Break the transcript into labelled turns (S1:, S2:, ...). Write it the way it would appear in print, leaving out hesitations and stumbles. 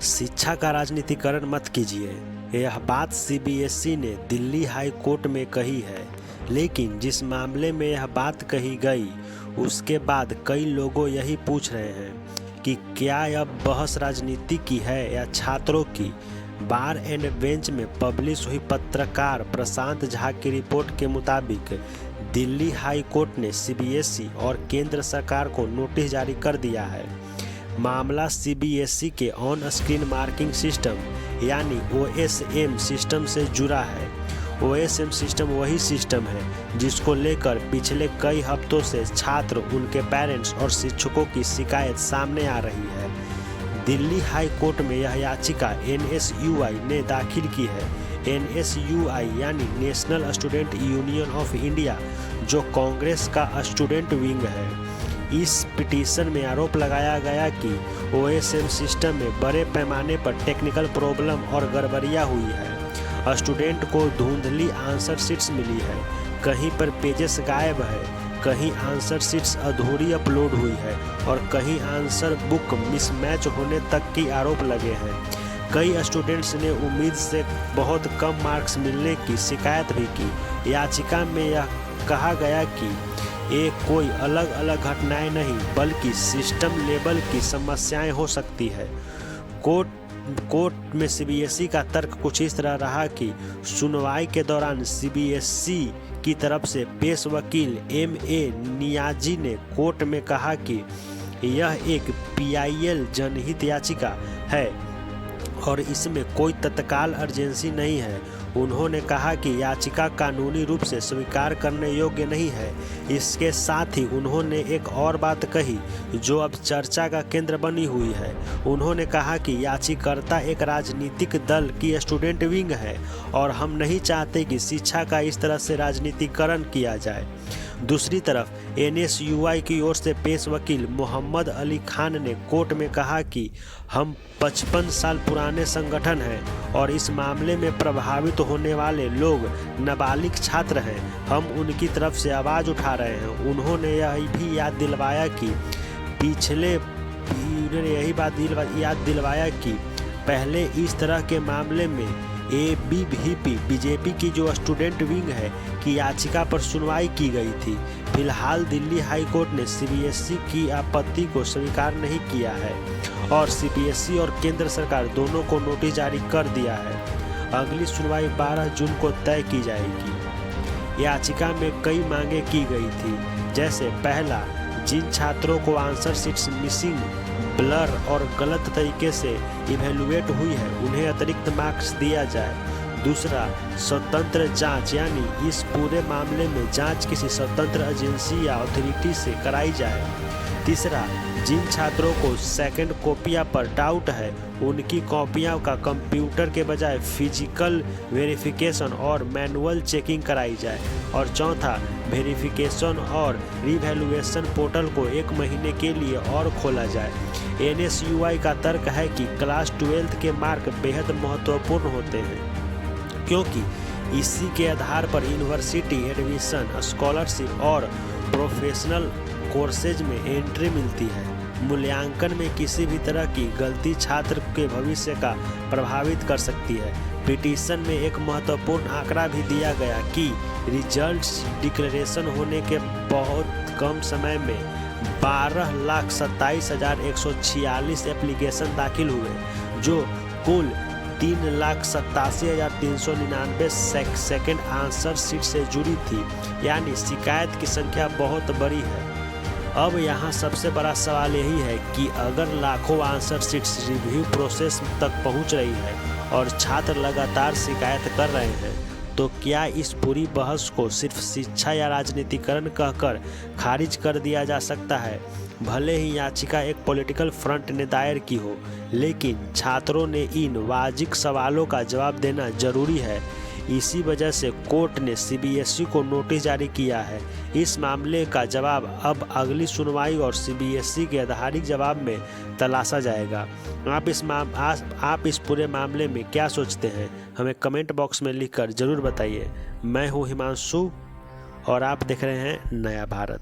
S1: शिक्षा का राजनीतिकरण मत कीजिए, यह बात सीबीएसई ने दिल्ली हाई कोर्ट में कही है। लेकिन जिस मामले में यह बात कही गई, उसके बाद कई लोगों यही पूछ रहे हैं कि क्या यह बहस राजनीति की है या छात्रों की। बार एंड बेंच में पब्लिश हुई पत्रकार प्रशांत झा की रिपोर्ट के मुताबिक दिल्ली हाई कोर्ट ने सीबीएसई और केंद्र सरकार को नोटिस जारी कर दिया है। मामला सीबीएसई के ऑन स्क्रीन मार्किंग सिस्टम यानी ओएसएम सिस्टम से जुड़ा है। ओएसएम सिस्टम वही सिस्टम है जिसको लेकर पिछले कई हफ्तों से छात्र, उनके पेरेंट्स और शिक्षकों की शिकायत सामने आ रही है। दिल्ली हाई कोर्ट में यह याचिका एनएसयूआई ने दाखिल की है। एनएसयूआई यानी national student union of India, जो कांग्रेस का स्टूडेंट विंग है। इस पिटीशन में आरोप लगाया गया कि ओएसएम सिस्टम में बड़े पैमाने पर टेक्निकल प्रॉब्लम और गड़बड़ियां हुई है। स्टूडेंट को धुंधली आंसर शीट्स मिली है, कहीं पर पेजेस गायब है, कहीं आंसर शीट्स अधूरी अपलोड हुई है और कहीं आंसर बुक मिसमैच होने तक की आरोप लगे हैं। कई स्टूडेंट्स ने उम्मीद से बहुत कम मार्क्स मिलने की शिकायत भी की। याचिका में यह कहा गया कि ये कोई अलग अलग घटनाएं नहीं बल्कि सिस्टम लेवल की समस्याएं हो सकती है। कोर्ट में सीबीएसई का तर्क कुछ इस तरह रहा कि सुनवाई के दौरान सीबीएसई की तरफ से पेश वकील एमए नियाजी ने कोर्ट में कहा कि यह एक पीआईएल जनहित याचिका है और इसमें कोई तत्काल अर्जेंसी नहीं है। उन्होंने कहा कि याचिका कानूनी रूप से स्वीकार करने योग्य नहीं है। इसके साथ ही उन्होंने एक और बात कही जो अब चर्चा का केंद्र बनी हुई है। उन्होंने कहा कि याचिकाकर्ता एक राजनीतिक दल की स्टूडेंट विंग है और हम नहीं चाहते कि शिक्षा का इस तरह से राजनीतिकरण किया जाए। दूसरी तरफ एनएसयूआई की ओर से पेश वकील मोहम्मद अली खान ने कोर्ट में कहा कि हम 55 साल पुराने संगठन हैं और इस मामले में प्रभावित होने वाले लोग नाबालिग छात्र हैं। हम उनकी तरफ से आवाज़ उठा रहे हैं। उन्होंने यह भी याद दिलवाया कि पहले इस तरह के मामले में एबीवीपी बीजेपी की जो स्टूडेंट विंग है की याचिका पर सुनवाई की गई थी। फिलहाल दिल्ली हाई कोर्ट ने सीबीएसई की आपत्ति को स्वीकार नहीं किया है और सीबीएसई और केंद्र सरकार दोनों को नोटिस जारी कर दिया है। अगली सुनवाई 12 जून को तय की जाएगी। याचिका में कई मांगे की गई थी, जैसे पहला, जिन छात्रों को आंसर शीट्स मिसिंग, ब्लर और गलत तरीके से इवेलुएट हुई है उन्हें अतिरिक्त मार्क्स दिया जाए। दूसरा, स्वतंत्र जांच यानी इस पूरे मामले में जांच किसी स्वतंत्र एजेंसी या अथॉरिटी से कराई जाए। तीसरा, जिन छात्रों को सेकंड कॉपियां पर डाउट है उनकी कॉपियां का कंप्यूटर के बजाय फिजिकल वेरिफिकेशन और मैनुअल चेकिंग कराई जाए। और चौथा, वेरिफिकेशन और रिवैल्यूएशन पोर्टल को 1 महीने के लिए और खोला जाए। एनएसयूआई का तर्क है कि क्लास 12 के मार्क बेहद महत्वपूर्ण होते हैं क्योंकि इसी के आधार पर यूनिवर्सिटी एडमिशन, स्कॉलरशिप और प्रोफेशनल कोर्सेज में एंट्री मिलती है। मूल्यांकन में किसी भी तरह की गलती छात्र के भविष्य का प्रभावित कर सकती है। पिटीशन में एक महत्वपूर्ण आंकड़ा भी दिया गया कि रिजल्ट्स डिक्लेरेशन होने के बहुत कम समय में 12,27,146 एप्लीकेशन दाखिल हुए, जो कुल 3,87,399 सेकंड आंसर शीट से जुड़ी थी, यानी शिकायत की संख्या बहुत बड़ी है। अब यहाँ सबसे बड़ा सवाल यही है कि अगर लाखों आंसर शीट्स रिव्यू प्रोसेस तक पहुँच रही है और छात्र लगातार शिकायत कर रहे हैं, तो क्या इस पूरी बहस को सिर्फ शिक्षा या राजनीतिकरण कहकर खारिज कर दिया जा सकता है? भले ही याचिका एक पॉलिटिकल फ्रंट ने दायर की हो, लेकिन छात्रों ने इन वाजिब सवालों का जवाब देना जरूरी है। इसी वजह से कोर्ट ने सीबीएसई को नोटिस जारी किया है। इस मामले का जवाब अब अगली सुनवाई और सीबीएसई के आधिकारिक जवाब में तलाशा जाएगा। आप इस पूरे मामले में क्या सोचते हैं, हमें कमेंट बॉक्स में लिखकर ज़रूर बताइए। मैं हूँ हिमांशु और आप देख रहे हैं नया भारत।